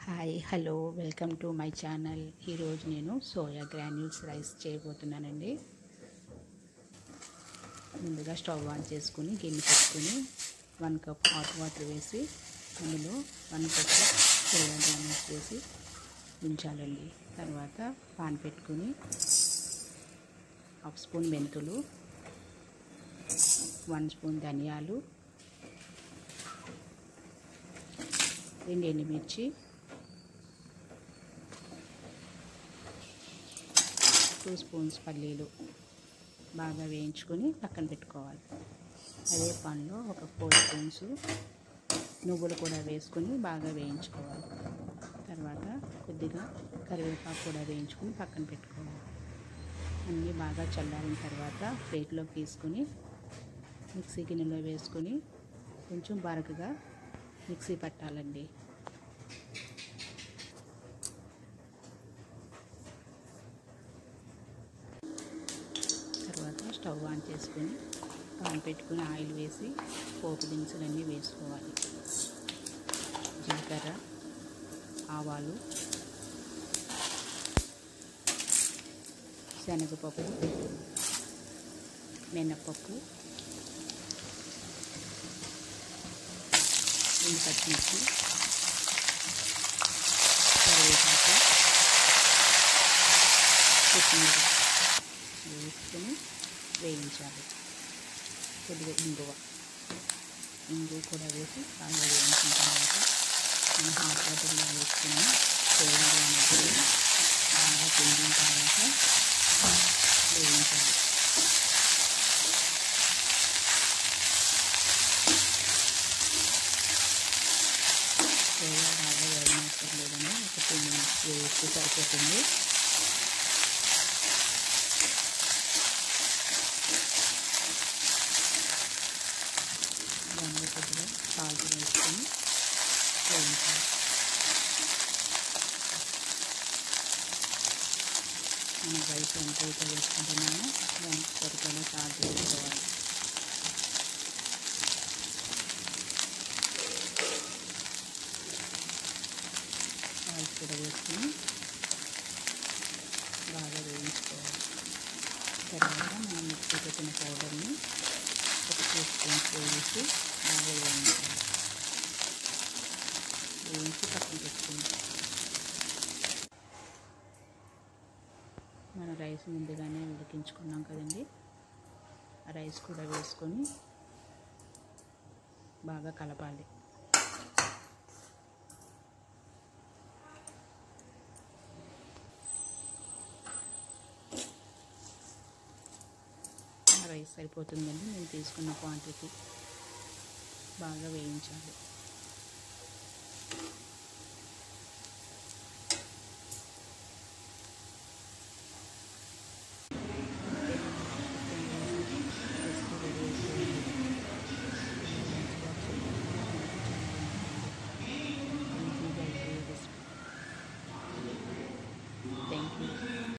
Hi hello welcome to my channel. ఈరోజు నేను soya granules rice చేయబోతున్నానండి. ముందుగా స్టవ్ ఆన్ చేసుకుని గిన్నె పెట్టుకుని 1 కప్ హాట్ వాటర్ వేసి అందులో 1 కప్ సోయా గ్రాన్యూల్స్ వేసి ఉంచాలండి. తర్వాత పాన్ పెట్టుకుని 1/2 స్పూన్ మెంతులు, 1 స్పూన్ ధనియాలు, 2 ఎండుమిర్చి, 2 స్పూన్స్ పల్లీలు బాగా వేయించుకొని పక్కన పెట్టుకోవాలి. అదే పాన్లో ఒక 4 స్పూన్స్ నువ్వులు కూడా వేసుకొని బాగా వేయించుకోవాలి. తర్వాత కొద్దిగా కరివేపాకు కూడా వేయించుకొని పక్కన పెట్టుకోవాలి. అన్నీ బాగా చల్లారిన తర్వాత ప్లేట్లోకి తీసుకొని మిక్సీ గిన్నెలో వేసుకొని కొంచెం బరకగా మిక్సీ పట్టాలండి. తర్వాత స్టవ్ ఆన్ చేసుకొని పాన్ పెట్టుకుని ఆయిల్ వేసి పోపు దినుసులన్నీ వేసుకోవాలి. జీలకర్ర, ఆవాలు, శనగపప్పు, మినప్పప్పు, పచ్చిమిర్చి, కరివేపాకు, కొత్తిమీర వేసుకొని వేయించాలి. కొద్దిగా ఇంగువ కూడా వేసి బాగా వేయించిన తర్వాత మనం హాట్ వాటర్లో వేసుకుని సోయా గ్రాన్యూల్స్ బాగా తిండిన తర్వాత వేయించాలి. సోయా బాగా వేయనక్కర్లేదని ఒక 2 మినిట్స్ వేస్తే సరిపోతుంది. దానిలో కొద్దిగా సాల్ట్ వేసుకొని వేయించాలి. మనం రైస్ ఎంతైతే వేసుకుంటున్నామో దానికి సరిపడా సాల్ట్ వేసుకోవాలి. సాల్ట్ కూడా వేసుకొని బాగా వేయించుకోవాలి. తర్వాత మనం మిక్సీ పెట్టిన పౌడర్ని ఒక 2 స్పూన్స్ వేసి బాగా వేయించాలి. వేయించి పక్కన పెట్టుకుందాం. మన రైస్ ముందుగానే ఉడికించుకున్నాం కదండి, ఆ రైస్ కూడా వేసుకొని బాగా కలపాలి. రైస్ సరిపోతుందండి. నేను తీసుకున్న క్వాంటిటీ బాగా వేయించాలి.